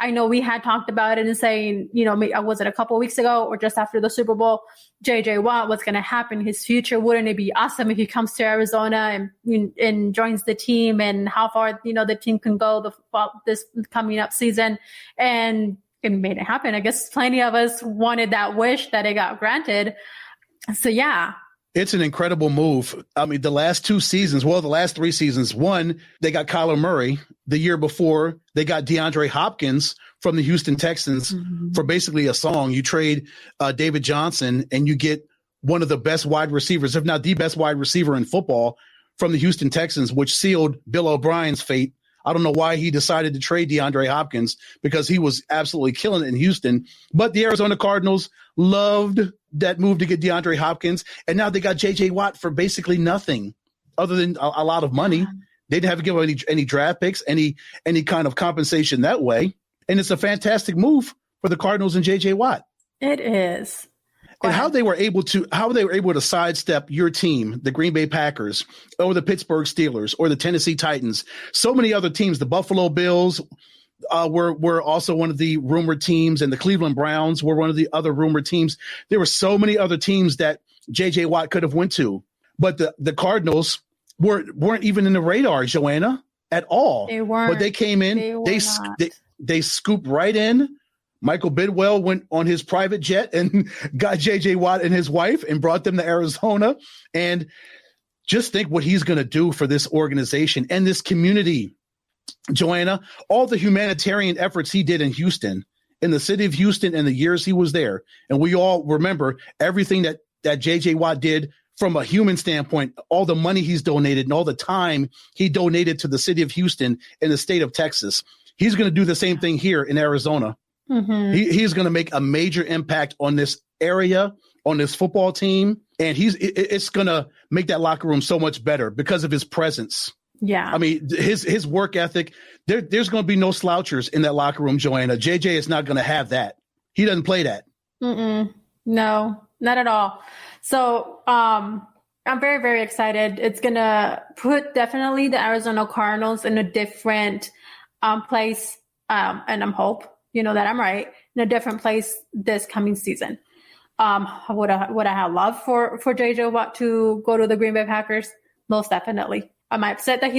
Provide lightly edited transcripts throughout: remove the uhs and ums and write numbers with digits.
I know we had talked about it and saying, was it a couple of weeks ago or just after the Super Bowl, JJ Watt, what's going to happen, his future? Wouldn't it be awesome if he comes to Arizona and joins the team, and how far, the team can go this coming up season? And it made it happen. I guess plenty of us wanted that wish that it got granted. So, yeah. It's an incredible move. I mean, the last 3 seasons, one, they got Kyler Murray. The year before, they got DeAndre Hopkins from the Houston Texans for basically a song. You trade David Johnson and you get one of the best wide receivers, if not the best wide receiver in football, from the Houston Texans, which sealed Bill O'Brien's fate. I don't know why he decided to trade DeAndre Hopkins, because he was absolutely killing it in Houston. But the Arizona Cardinals loved that move to get DeAndre Hopkins. And now they got J.J. Watt for basically nothing other than a lot of money. They didn't have to give up any draft picks, any kind of compensation that way. And it's a fantastic move for the Cardinals and J.J. Watt. It is. And how they were able to sidestep your team, the Green Bay Packers, or the Pittsburgh Steelers, or the Tennessee Titans. So many other teams, the Buffalo Bills were also one of the rumored teams, and the Cleveland Browns were one of the other rumored teams. There were so many other teams that J.J. Watt could have went to, but the Cardinals weren't even in the radar, Joanna, at all. They weren't. But they came in, they scooped right in. Michael Bidwell went on his private jet and got J.J. Watt and his wife and brought them to Arizona. And just think what he's going to do for this organization and this community, Joanna, all the humanitarian efforts he did in Houston, in the city of Houston, and the years he was there. And we all remember everything that J.J. Watt did from a human standpoint, all the money he's donated and all the time he donated to the city of Houston and the state of Texas. He's going to do the same thing here in Arizona. He's going to make a major impact on this area, on this football team, and it's going to make that locker room so much better because of his presence. Yeah. I mean, his work ethic, there's going to be no slouchers in that locker room, Joanna. JJ is not going to have that. He doesn't play that. No, not at all. So I'm very, very excited. It's going to put definitely the Arizona Cardinals in a different place, and I'm hope that I'm right, in a different place this coming season. Would I have loved for JJ Watt to go to the Green Bay Packers? Most definitely. Am I upset that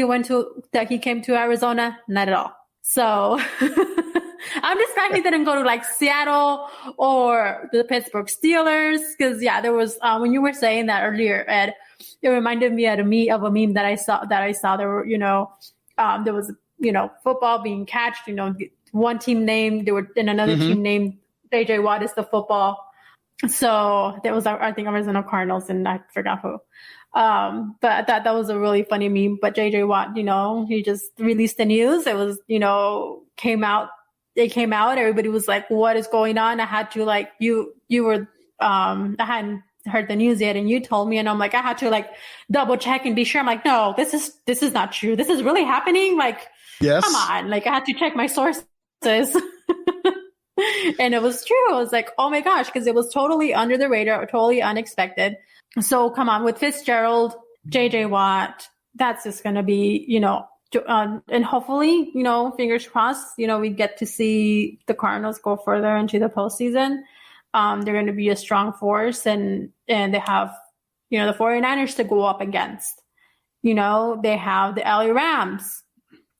he came to Arizona? Not at all. So I'm just glad he didn't go to like Seattle or the Pittsburgh Steelers, because there was when you were saying that earlier, Ed, it reminded me of a meme that I saw. There were there was football being catched. One team named, they were in another team named JJ Watt is the football. So there was, I think, Arizona Cardinals, and I forgot who. But I thought that was a really funny meme. But JJ Watt, he just released the news. It was, came out. Everybody was like, what is going on? I had to you were, I hadn't heard the news yet, and you told me, and I'm like, I had to double check and be sure. I'm like, no, this is not true. This is really happening. Yes. Come on. I had to check my sources. And it was true. I was like, oh my gosh, because it was totally under the radar, totally unexpected. So come on, with Fitzgerald, JJ Watt, that's just going to be, and hopefully, fingers crossed, we get to see the Cardinals go further into the postseason. They're going to be a strong force, and they have, the 49ers to go up against. They have the LA Rams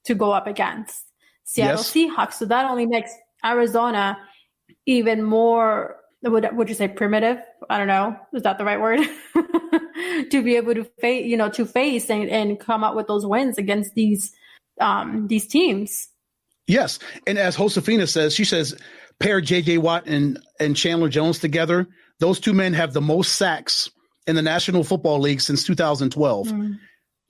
to go up against. Seattle Seahawks. So that only makes Arizona even more, would you say primitive? I don't know. Is that the right word? To be able to face, and come up with those wins against these teams. Yes. And as Josefina says, she says, pair J.J. Watt and Chandler Jones together. Those two men have the most sacks in the National Football League since 2012.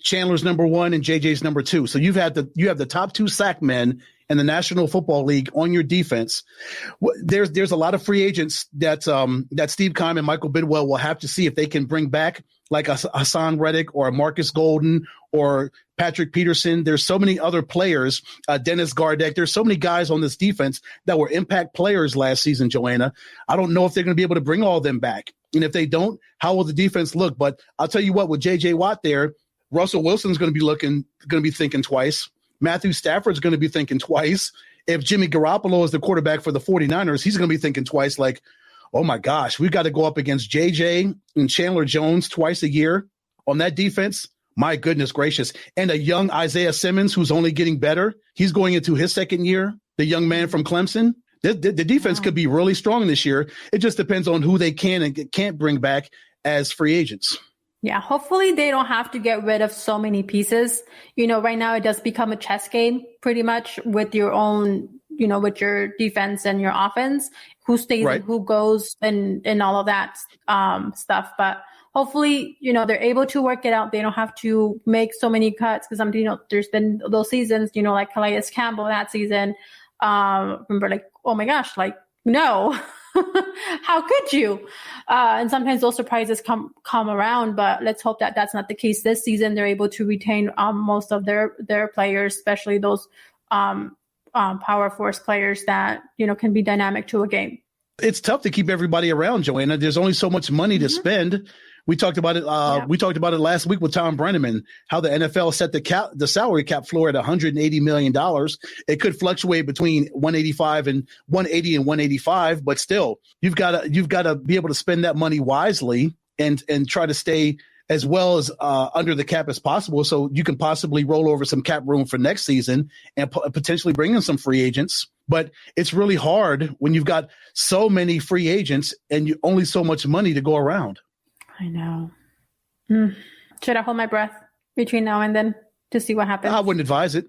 Chandler's number 1 and JJ's number 2. So you have the top 2 sack men in the National Football League on your defense. There's a lot of free agents that Steve Keim and Michael Bidwell will have to see if they can bring back, like a Hassan Reddick or a Marcus Golden or Patrick Peterson. There's so many other players, Dennis Gardeck. There's so many guys on this defense that were impact players last season, Joanna. I don't know if they're going to be able to bring all of them back. And if they don't, how will the defense look? But I'll tell you what, with J.J. Watt there, Russell Wilson's going to be thinking twice. Matthew Stafford's going to be thinking twice if Jimmy Garoppolo is the quarterback for the 49ers, he's going to be thinking twice like, oh my gosh, we've got to go up against JJ and Chandler Jones twice a year on that defense. My goodness gracious. And a young Isaiah Simmons who's only getting better. He's going into his second year, the young man from Clemson. The defense could be really strong this year. It just depends on who they can and can't bring back as free agents. Yeah, hopefully they don't have to get rid of so many pieces. Right now it does become a chess game pretty much with your own, with your defense and your offense, who stays and who goes and all of that stuff. But hopefully, they're able to work it out. They don't have to make so many cuts because there's been those seasons, like Calais Campbell that season. Remember, like, oh my gosh, like, no, how could you? And sometimes those surprises come around, but let's hope that that's not the case this season. They're able to retain most of their players, especially those power force players that, can be dynamic to a game. It's tough to keep everybody around, Joanna. There's only so much money to spend. We talked about it. We talked about it last week with Tom Brenneman, how the NFL set the salary cap floor at $180 million. It could fluctuate between 185 and 180 and 185, but still, you've got to be able to spend that money wisely and try to stay as well as under the cap as possible, so you can possibly roll over some cap room for next season and potentially bring in some free agents. But it's really hard when you've got so many free agents and only so much money to go around. I know. Should I hold my breath between now and then to see what happens? I wouldn't advise it.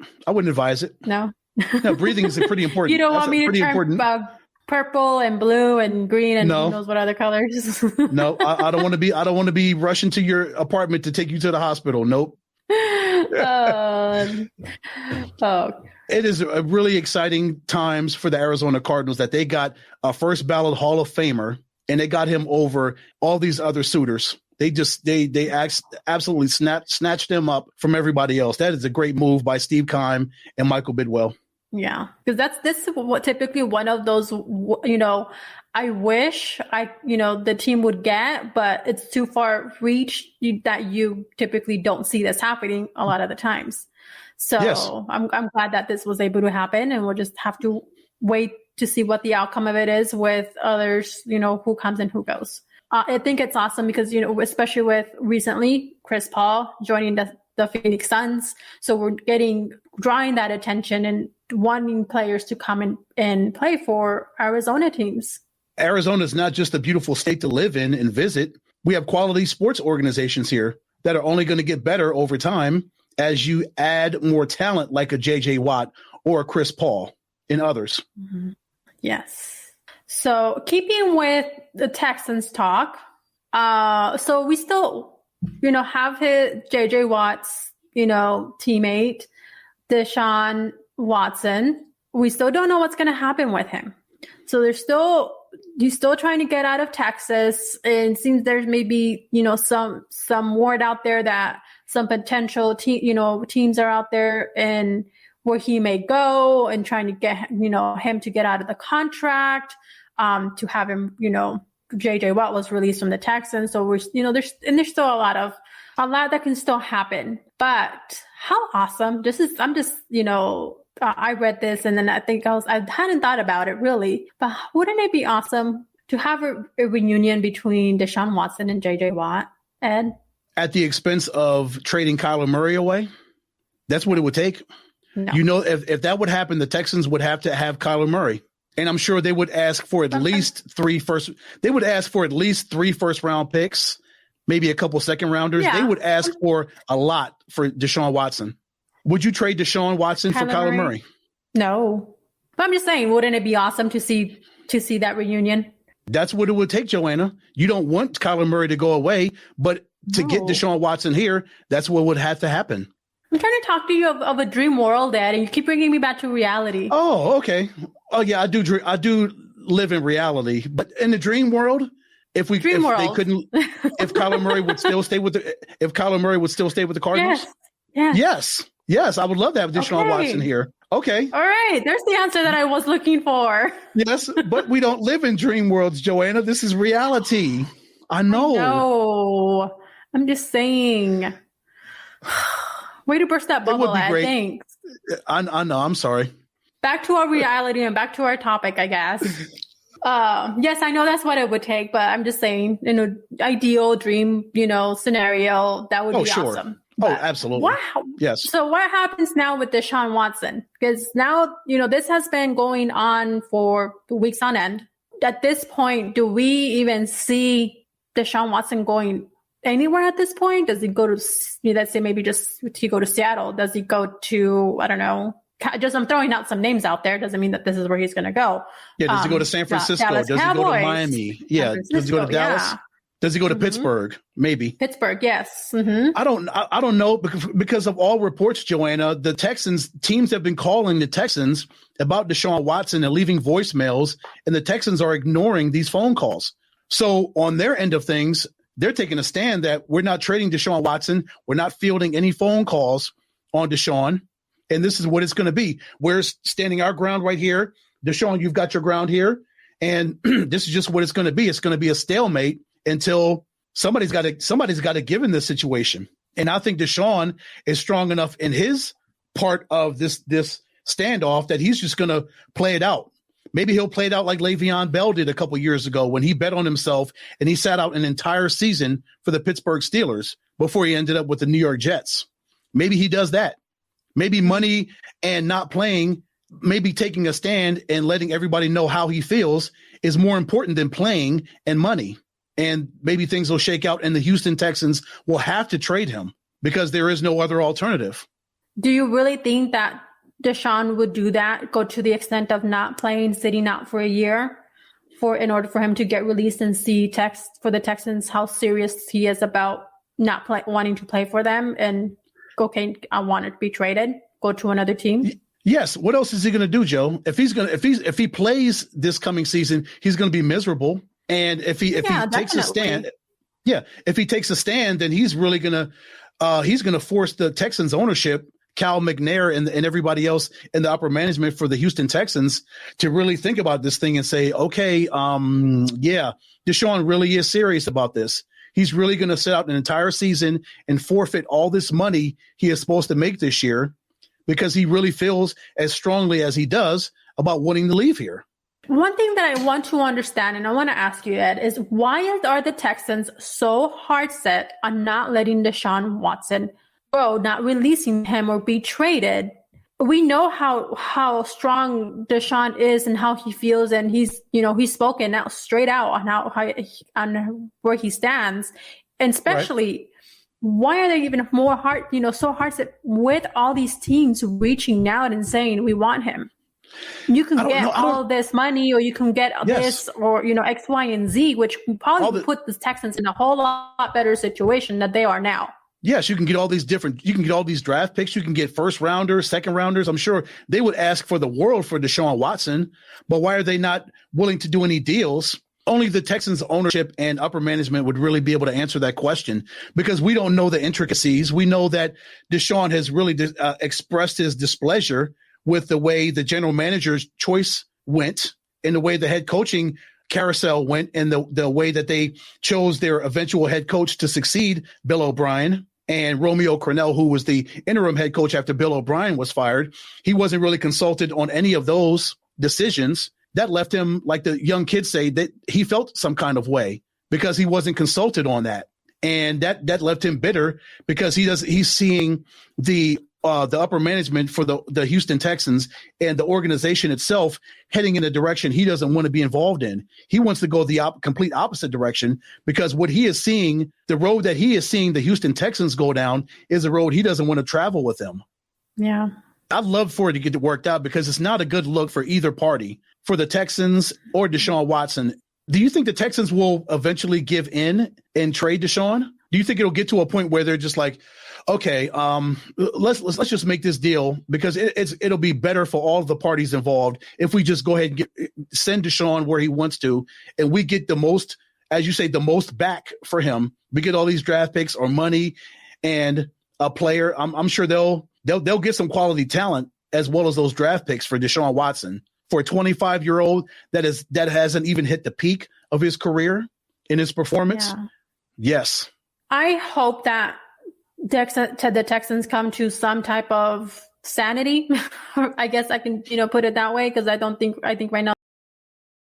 No. No, breathing is pretty important. You don't want me to turn purple and blue and green and who knows what other colors? No, I don't want to be. I don't want to be rushing to your apartment to take you to the hospital. Nope. It is a really exciting times for the Arizona Cardinals that they got a first ballot Hall of Famer and they got him over all these other suitors. They absolutely snatched him up from everybody else. That is a great move by Steve Keim and Michael Bidwell. Yeah, because this is what typically one of those, I wish the team would get, but it's too far reach that you typically don't see this happening a lot of the times. So yes. I'm glad that this was able to happen, and we'll just have to wait to see what the outcome of it is with others, who comes and who goes. I think it's awesome because, especially with recently Chris Paul joining the Phoenix Suns. So we're drawing that attention and wanting players to come and play for Arizona teams. Arizona is not just a beautiful state to live in and visit. We have quality sports organizations here that are only going to get better over time as you add more talent like a JJ Watt or a Chris Paul and others. Mm-hmm. Yes. So keeping with the Texans talk, so we still, have his JJ Watt's, teammate, Deshaun Watson. We still don't know what's going to happen with him. So he's still trying to get out of Texas. And it seems there's maybe, some word out there that some potential teams are out there and where he may go and trying to get, him to get out of the contract, to have him, JJ Watt was released from the Texans. So there's still a lot that can still happen. But how awesome. I read this and then I hadn't thought about it really, but wouldn't it be awesome to have a reunion between Deshaun Watson and JJ Watt, Ed? At the expense of trading Kyler Murray away? That's what it would take. No. If that would happen, the Texans would have to have Kyler Murray. And I'm sure they would ask for at least three first round picks, maybe a couple second rounders. Yeah. They would ask for a lot for Deshaun Watson. Would you trade Deshaun Watson for Kyler Murray? No. But I'm just saying, wouldn't it be awesome to see that reunion? That's what it would take, Joanna. You don't want Kyler Murray to go away, but to get Deshaun Watson here, that's what would have to happen. I'm trying to talk to you of a dream world, Dad, and you keep bringing me back to reality. Oh, okay. Oh, yeah, I do live in reality, but in the dream world, if Kyler Murray would still stay with the Cardinals, yes, I would love to have Deshaun Watson here. Okay, all right, there's the answer that I was looking for. Yes, but we don't live in dream worlds, Joanna. This is reality. I know. No, I'm just saying. Way to burst that bubble, Ed. Thanks. I know. I'm sorry. back to our reality and back to our topic, I guess. Yes, I know that's what it would take, but I'm just saying, in an ideal dream, scenario, that would be awesome. But absolutely. Wow. Yes. So what happens now with Deshaun Watson? Because now, this has been going on for weeks on end. At this point, do we even see Deshaun Watson going anywhere at this point? Does he go to, let's say maybe just he go to Seattle? Does he go to, I don't know, just I'm throwing out some names out there. Doesn't mean that this is where he's going to go. Yeah. Does he go to San Francisco? Dallas does Cowboys, he go to Miami? Yeah. Does he go to Dallas? Yeah. Does he go to Pittsburgh? Maybe. Pittsburgh, yes. Mm-hmm. I don't know because of all reports, Joanna, the teams have been calling the Texans about Deshaun Watson and leaving voicemails, and the Texans are ignoring these phone calls. So on their end of things, they're taking a stand that we're not trading Deshaun Watson. We're not fielding any phone calls on Deshaun. And this is what it's going to be. We're standing our ground right here. Deshaun, you've got your ground here. And this is just what it's going to be. It's going to be a stalemate until somebody's got to give in this situation. And I think Deshaun is strong enough in his part of this standoff that he's just going to play it out. Maybe he'll play it out like Le'Veon Bell did a couple years ago when he bet on himself and he sat out an entire season for the Pittsburgh Steelers before he ended up with the New York Jets. Maybe he does that. Maybe money and not playing, maybe taking a stand and letting everybody know how he feels is more important than playing and money. And maybe things will shake out and the Houston Texans will have to trade him because there is no other alternative. Do you really think that Deshaun would do that, go to the extent of not playing, sitting out for a year in order for him to get released and see for the Texans how serious he is about not wanting to play for them and, okay, I want to be traded, go to another team? Yes. What else is he going to do, Joe? If he plays this coming season, he's going to be miserable. And if he takes a stand, if he takes a stand, then he's really going to force the Texans ownership, Cal McNair and everybody else in the upper management for the Houston Texans to really think about this thing and say, okay, Deshaun really is serious about this. He's really going to sit out an entire season and forfeit all this money he is supposed to make this year because he really feels as strongly as he does about wanting to leave here. One thing that I want to understand, and I want to ask you, Ed, is why are the Texans so hard set on not letting Deshaun Watson go, not releasing him or be traded? We know how strong Deshaun is and how he feels, and he's spoken out straight out on where he stands, and especially why are they even more so hard set with all these teams reaching out and saying we want him? You can get all of this money, or you can get this, or X, Y, and Z, which probably put the Texans in a whole lot better situation than they are now. Yes, you can get all these draft picks. You can get first rounders, second rounders. I'm sure they would ask for the world for Deshaun Watson, but why are they not willing to do any deals? Only the Texans ownership and upper management would really be able to answer that question because we don't know the intricacies. We know that Deshaun has really expressed his displeasure with the way the general manager's choice went and the way the head coaching carousel went and the way that they chose their eventual head coach to succeed Bill O'Brien and Romeo Crennel, who was the interim head coach after Bill O'Brien was fired. He wasn't really consulted on any of those decisions. That left him, like the young kids say, that he felt some kind of way because he wasn't consulted on that. And that left him bitter because he's seeing the upper management for the Houston Texans and the organization itself heading in a direction he doesn't want to be involved in. He wants to go the complete opposite direction because what he is seeing, the road that he is seeing the Houston Texans go down is a road he doesn't want to travel with them. Yeah. I'd love for it to get worked out because it's not a good look for either party, for the Texans or Deshaun Watson. Do you think the Texans will eventually give in and trade Deshaun? Do you think it'll get to a point where they're just like, okay, let's just make this deal because it'll be better for all of the parties involved if we just go ahead and send Deshaun where he wants to, and we get the most, as you say, the most back for him. We get all these draft picks or money and a player. I'm sure they'll get some quality talent as well as those draft picks for Deshaun Watson. For a 25-year-old that hasn't even hit the peak of his career in his performance. Yeah. Yes. I hope that the Texans come to some type of sanity. I guess I can, put it that way, because I think right now